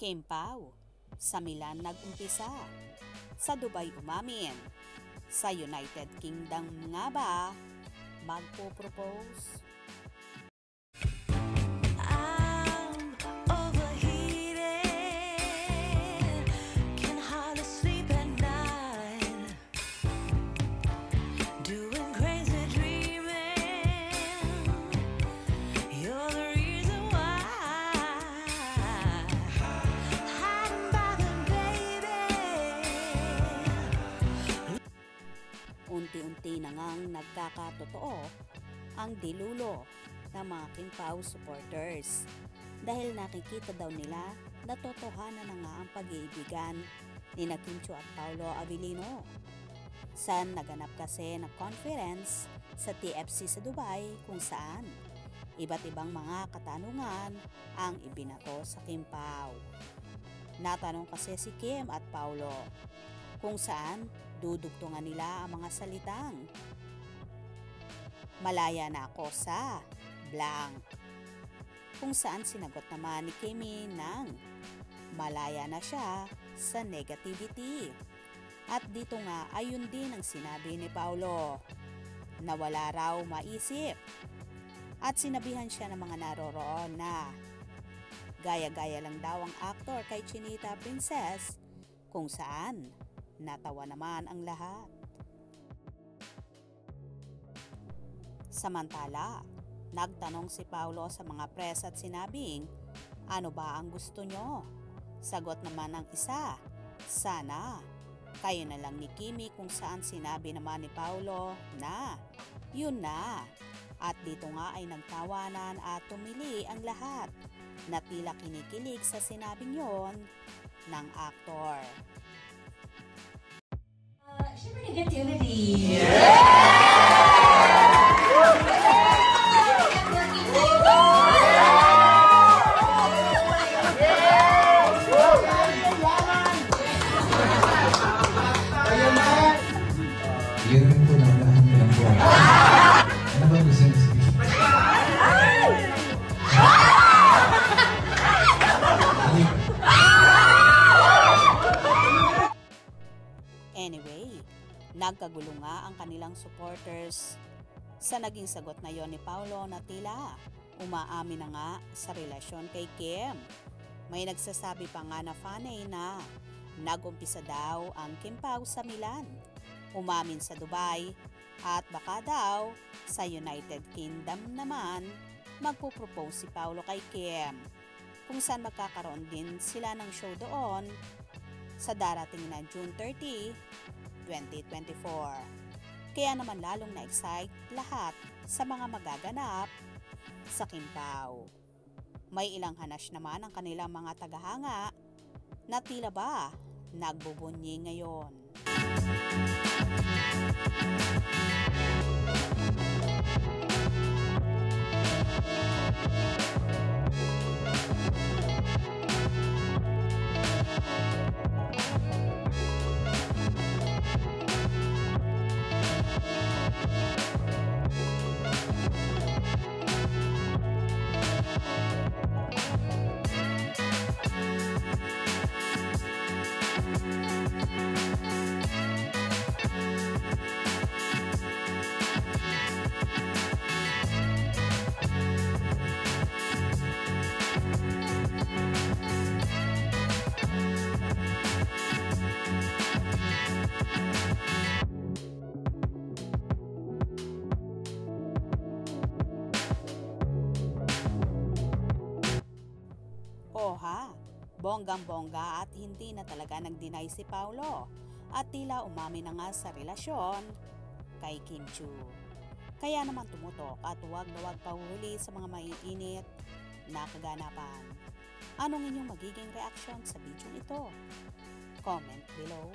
Kim Pao, sa Milan nag-umpisa, sa Dubai umamin, sa United Kingdom nga ba magpo-propose? Unti-unti na ngang nagkakatotoo ang dilulo ng mga Kim Pao supporters dahil nakikita daw nila na totohanan na nga ang pag-iibigan ni Kim Chiu at Paolo Avellino. Saan naganap kasi na conference sa TFC sa Dubai kung saan iba't ibang mga katanungan ang ibinato sa Kim Pao. Natanong kasi si Kim at Paolo kung saan dudugtungan nila ang mga salitang malaya na ako sa blank. Kung saan sinagot naman ni Kimmy ng malaya na siya sa negativity. At dito nga ayun din ang sinabi ni Paolo na wala raw maisip. At sinabihan siya ng mga naroroon na gaya-gaya lang daw ang aktor kay Chinita Princess kung saan natawa naman ang lahat. Samantala, nagtanong si Paolo sa mga press at sinabing, ano ba ang gusto nyo? Sagot naman ng isa, sana. Kayo na lang ni Kimmy kung saan sinabi naman ni Paolo na yun na. At dito nga ay nagtawanan at tumili ang lahat na tila kinikilig sa sinabing yon ng aktor. Siyempre negativity. Yun po na lahat nila po. Ano ba gusto niyo sabihin? Anyway, nagkagulo nga ang kanilang supporters sa naging sagot na yon ni Paolo na tila umaamin na nga sa relasyon kay Kim. May nagsasabi pa nga na funny na nag-umpisa daw ang Kim Pao sa Milan, umamin sa Dubai at baka daw sa United Kingdom naman magpo-propose si Paolo kay Kim kung saan magkakaroon din sila ng show doon sa darating na June 30, 2024. Kaya naman lalong na-excite lahat sa mga magaganap sa Kim Pao. May ilang hanash naman ang kanilang mga tagahanga na tila ba nagbubunyi ngayon. Oha, bonggang-bongga at hindi na talaga nag-deny si Paolo at tila umamin na nga sa relasyon kay Kim Chiu. Kaya naman tumutok at huwag na huwag pahuhuli sa mga maiinit na kaganapan. Anong inyong magiging reaksyon sa video ito? Comment below.